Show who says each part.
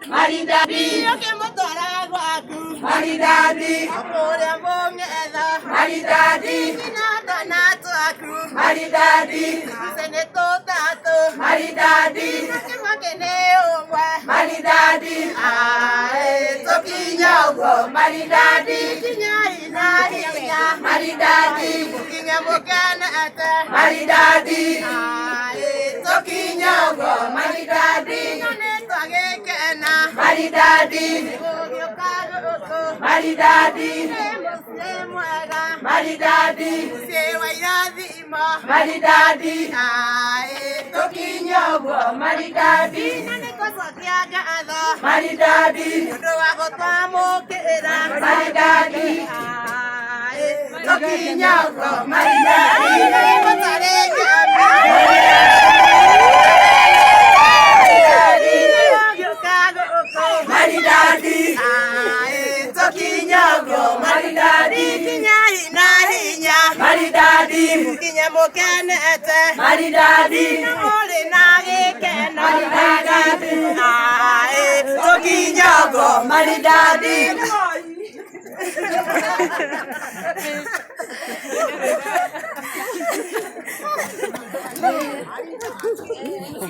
Speaker 1: maridadi,
Speaker 2: Ukimutwara gwaku
Speaker 1: maridadi,
Speaker 2: ũrĩa mũng'etha
Speaker 1: maridadi,
Speaker 2: nginya twana twaku
Speaker 1: maridadi,
Speaker 2: ithuĩ nĩ tũtatũ
Speaker 1: maridadi,
Speaker 2: Mwake nĩ ũmwe
Speaker 1: maridadi,
Speaker 2: tũkinya ũguo
Speaker 1: maridadi,
Speaker 2: kinyai na hinya
Speaker 1: maridadi,
Speaker 2: mũkinye mũkenete
Speaker 1: maridadi,
Speaker 2: tũkinya ũguo
Speaker 1: maridadi,
Speaker 2: na nĩ twagĩkena
Speaker 1: maridadi,
Speaker 2: gũgĩũka gũkũ
Speaker 1: maridadi,
Speaker 2: nĩ mũciĩ mwega
Speaker 1: maridadi,
Speaker 2: mũciĩ wa irathimo
Speaker 1: maridadi, tukinyogo maridadi,
Speaker 2: na nĩ tũcokia ngatho
Speaker 1: maridadi,
Speaker 2: ũndũ wa gũtwamũkĩra
Speaker 1: maridadi, tukinyogo maridadi,
Speaker 2: gũtarĩ ng'emi gũgĩũka gũkũ
Speaker 1: maridadi, tukinyogo maridadi,
Speaker 2: kinyai na hinya
Speaker 1: maridadi,
Speaker 2: mũkinye mũkenete
Speaker 1: maridadi,
Speaker 2: ũrĩ na gĩkeno
Speaker 1: maridadi,
Speaker 2: tũkinyogo
Speaker 1: maridadi.